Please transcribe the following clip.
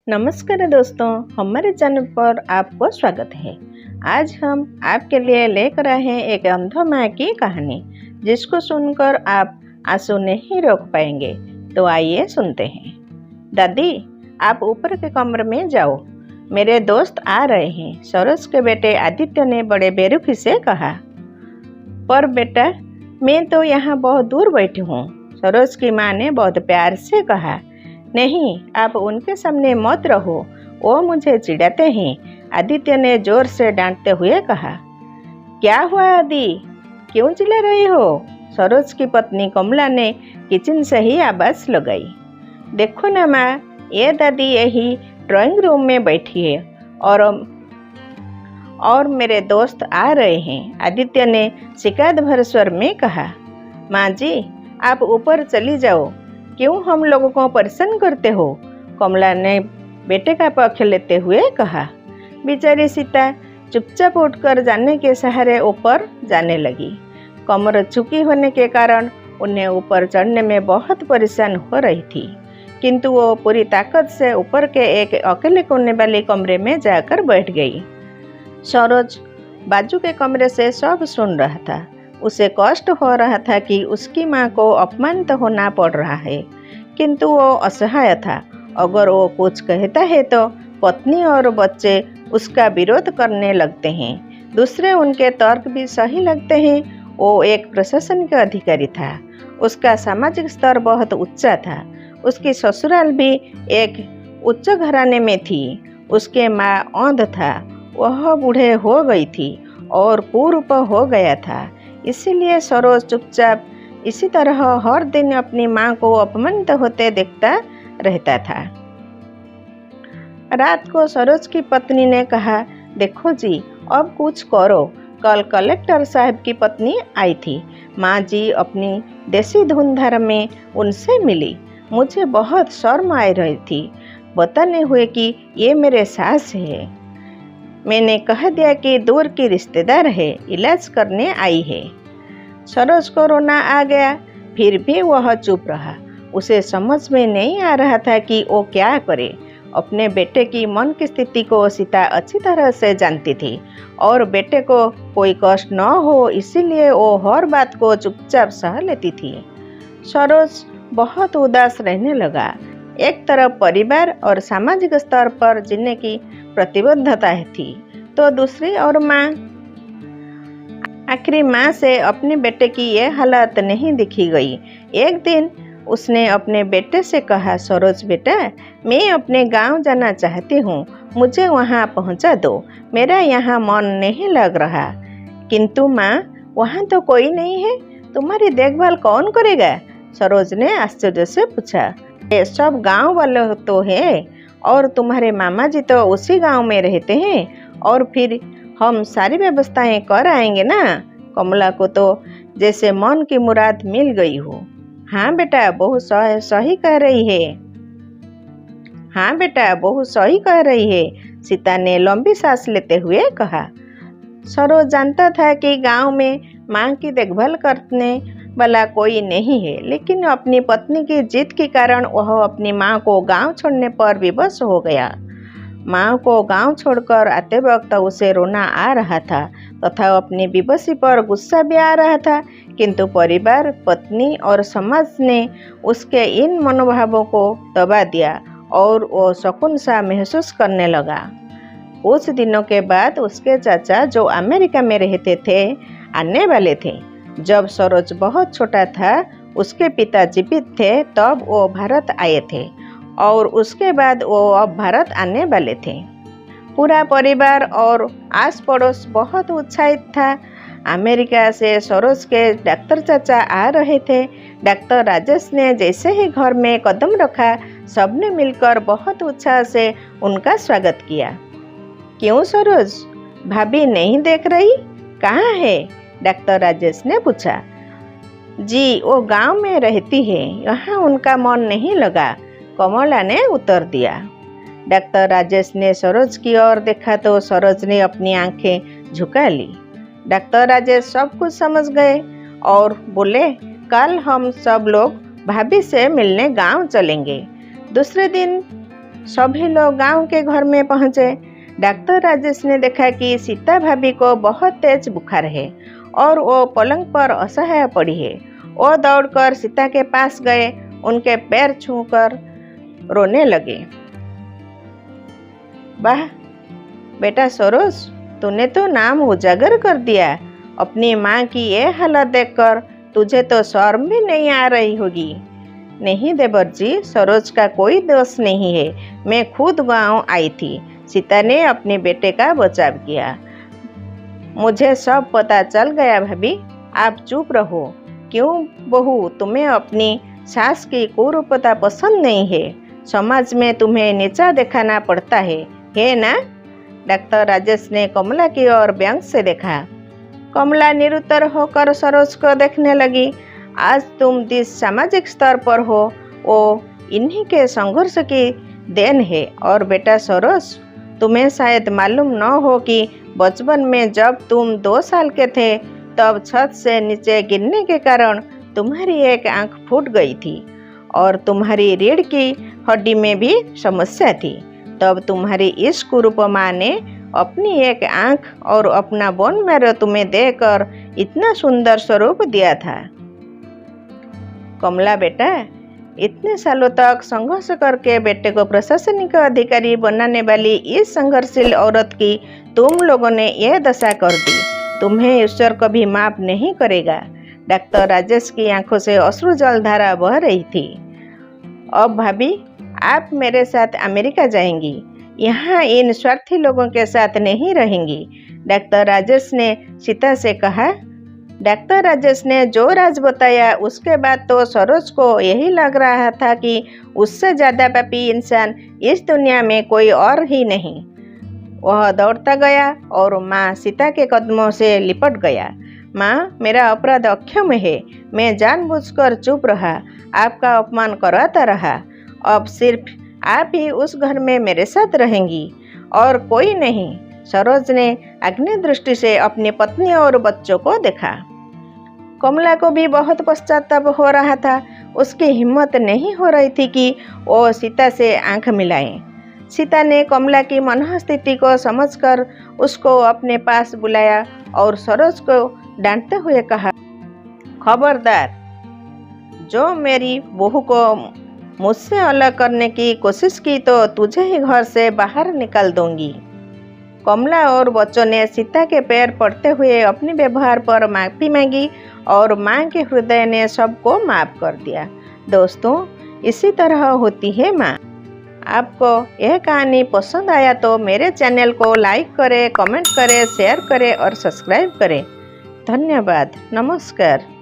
नमस्कार दोस्तों, हमारे चैनल पर आपको स्वागत है। आज हम आपके लिए लेकर आए हैं एक अंधा माँ की कहानी, जिसको सुनकर आप आंसू नहीं रोक पाएंगे। तो आइए सुनते हैं। दादी, आप ऊपर के कमरे में जाओ, मेरे दोस्त आ रहे हैं, सरोज के बेटे आदित्य ने बड़े बेरुखी से कहा। पर बेटा, मैं तो यहाँ बहुत दूर बैठी हूँ, सरोज की माँ ने बहुत प्यार से कहा। नहीं, आप उनके सामने मत रहो, वो मुझे चिढ़ाते हैं, आदित्य ने जोर से डांटते हुए कहा। क्या हुआ आदि, क्यों चिल्ला रही हो? सरोज की पत्नी कमला ने किचन से ही आवाज लगाई। देखो ना माँ, ये दादी यही ड्राइंग रूम में बैठी है और मेरे दोस्त आ रहे हैं, आदित्य ने शिकायत भरे स्वर में कहा। माँ जी, आप ऊपर चली जाओ, क्यों हम लोगों को परेशान करते हो? कमला ने बेटे का पक्ष लेते हुए कहा। बेचारी सीता चुपचाप उठकर जाने के सहारे ऊपर जाने लगी। कमर झुकी होने के कारण उन्हें ऊपर चढ़ने में बहुत परेशान हो रही थी, किंतु वो पूरी ताकत से ऊपर के एक अकेले कोने वाले कमरे में जाकर बैठ गई। सरोज बाजू के कमरे से सब सुन रहा था। उसे कष्ट हो रहा था कि उसकी माँ को अपमानित होना पड़ रहा है, किंतु वो असहाय था। अगर वो कुछ कहता है तो पत्नी और बच्चे उसका विरोध करने लगते हैं। दूसरे उनके तर्क भी सही लगते हैं। वो एक प्रशासन का अधिकारी था, उसका सामाजिक स्तर बहुत ऊंचा था। उसकी ससुराल भी एक उच्च घराने में थी। उसके माँ अंध था, वह बूढ़े हो गई थी और कुरूप हो गया था। इसीलिए सरोज चुपचाप इसी तरह हर दिन अपनी माँ को अपमानित होते देखता रहता था। रात को सरोज की पत्नी ने कहा, देखो जी, अब कुछ करो। कल कलेक्टर साहब की पत्नी आई थी। माँ जी अपनी देसी धुनधार में उनसे मिली। मुझे बहुत शर्म आ रही थी बताने हुए कि ये मेरे सास है। मैंने कह दिया कि दूर की रिश्तेदार है, इलाज करने आई है। सरोज को रोना आ गया, फिर भी वह चुप रहा। उसे समझ में नहीं आ रहा था कि वो क्या करे। अपने बेटे की मन की स्थिति को सीता अच्छी तरह से जानती थी और बेटे को कोई कष्ट न हो, इसीलिए वो हर बात को चुपचाप सह लेती थी। सरोज बहुत उदास रहने लगा। एक तरफ परिवार और सामाजिक स्तर पर जीने की प्रतिबद्धता थी, तो दूसरी ओर माँ। आखिरी माँ से अपने बेटे की यह हालत नहीं दिखी गई। एक दिन उसने अपने बेटे से कहा, सरोज बेटा, मैं अपने गांव जाना चाहती हूँ, मुझे वहाँ पहुँचा दो, मेरा यहाँ मन नहीं लग रहा। किंतु माँ, वहाँ तो कोई नहीं है, तुम्हारी देखभाल कौन करेगा? सरोज ने आश्चर्य से पूछा। ये सब गांव वाले तो है और तुम्हारे मामा जी तो उसी गांव में रहते हैं, और फिर हम सारी व्यवस्थाएं कर आएंगे ना। कमला को तो जैसे मन की मुराद मिल गई हो। हाँ बेटा, बहुत सही कह रही है। हाँ बेटा, बहुत सही कह रही है, सीता ने लंबी सांस लेते हुए कहा। सरोज जानता था कि गांव में माँ की देखभाल करने वाला कोई नहीं है, लेकिन अपनी पत्नी की जिद के कारण वह अपनी माँ को गांव छोड़ने पर विवश हो गया। माँ को गांव छोड़कर आते वक्त उसे रोना आ रहा था तथा अपनी विवशी पर गुस्सा भी आ रहा था, किंतु परिवार, पत्नी और समाज ने उसके इन मनोभावों को दबा दिया और वो सुकून सा महसूस करने लगा। कुछ दिनों के बाद उसके चाचा, जो अमेरिका में रहते थे, आने वाले थे। जब सरोज बहुत छोटा था, उसके पिता जीवित थे, तब वो भारत आए थे और उसके बाद वो अब भारत आने वाले थे। पूरा परिवार और आस पड़ोस बहुत उत्साहित था। अमेरिका से सरोज के डॉक्टर चाचा आ रहे थे। डॉक्टर राजेश ने जैसे ही घर में कदम रखा, सबने मिलकर बहुत उत्साह से उनका स्वागत किया। क्यों सरोज, भाभी नहीं देख रही, कहाँ है? डॉक्टर राजेश ने पूछा। जी, वो गांव में रहती है, यहाँ उनका मन नहीं लगा, कमला ने उत्तर दिया। डॉक्टर राजेश ने सरोज की ओर देखा तो सरोज ने अपनी आंखें झुका ली। डॉक्टर राजेश सब कुछ समझ गए और बोले, कल हम सब लोग भाभी से मिलने गांव चलेंगे। दूसरे दिन सभी लोग गांव के घर में पहुंचे। डॉक्टर राजेश ने देखा कि सीता भाभी को बहुत तेज बुखार है और वो पलंग पर असहाय पड़ी है। वो दौड़कर सीता के पास गए, उनके पैर छूकर रोने लगे। वाह बेटा सरोज, तूने तो नाम उजागर कर दिया। अपनी माँ की ये हालत देखकर तुझे तो शर्म भी नहीं आ रही होगी। नहीं देवर जी, सरोज का कोई दोष नहीं है। मैं खुद गांव आई थी। सीता ने अपने बेटे का बचाव किया। मुझे सब पता चल गया भाभी, आप चुप रहो। क्यों बहू, तुम्हें अपनी सास की कुरूपता पसंद नहीं है? समाज में तुम्हें नीचा दिखाना पड़ता है ना? डॉक्टर राजेश ने कमला की ओर व्यंग से देखा। कमला निरुत्तर होकर सरोज को देखने लगी। आज तुम जिस सामाजिक स्तर पर हो वो इन्हीं के संघर्ष की देन है। और बेटा सरोज, तुम्हें शायद मालूम न हो कि बचपन में जब तुम 2 साल के थे तब छत से नीचे गिरने के कारण तुम्हारी एक आंख फूट गई थी और तुम्हारी रीढ़ की हड्डी में भी समस्या थी। तब तुम्हारी इस कुरूप माँ ने अपनी एक आंख और अपना बोन मैरो तुम्हें देकर इतना सुंदर स्वरूप दिया था। कमला बेटा, इतने सालों तक संघर्ष करके बेटे को प्रशासनिक अधिकारी बनाने वाली इस संघर्षशील औरत की तुम लोगों ने यह दशा कर दी। तुम्हें ईश्वर कभी माफ नहीं करेगा। डॉक्टर राजेश की आंखों से अश्रु जलधारा बह रही थी। अब भाभी, आप मेरे साथ अमेरिका जाएंगी। यहाँ इन स्वार्थी लोगों के साथ नहीं रहेंगी। डॉक्टर राजेश ने सीता से कहा। डॉक्टर राजेश ने जो राज बताया उसके बाद तो सरोज को यही लग रहा था कि उससे ज़्यादा पापी इंसान इस दुनिया में कोई और ही नहीं। वह दौड़ता गया और माँ सीता के कदमों से लिपट गया। माँ, मेरा अपराध अक्षम्य है। मैं जानबूझकर चुप रहा, आपका अपमान करवाता रहा। अब सिर्फ आप ही उस घर में मेरे साथ रहेंगी और कोई नहीं। सरोज ने अग्नि दृष्टि से अपनी पत्नी और बच्चों को देखा। कमला को भी बहुत पश्चाताप हो रहा था। उसकी हिम्मत नहीं हो रही थी कि वो सीता से आंख मिलाए। सीता ने कमला की मनोस्थिति को समझकर उसको अपने पास बुलाया और सरोज को डांटते हुए कहा, खबरदार, जो मेरी बहू को मुझसे अलग करने की कोशिश की तो तुझे ही घर से बाहर निकाल दूंगी। कमला और बच्चों ने सीता के पैर पड़ते हुए अपने व्यवहार पर माफी मांगी और माँ के हृदय ने सबको माफ कर दिया। दोस्तों, इसी तरह होती है माँ। आपको यह कहानी पसंद आया तो मेरे चैनल को लाइक करें, कमेंट करें, शेयर करें और सब्सक्राइब करें। धन्यवाद। नमस्कार।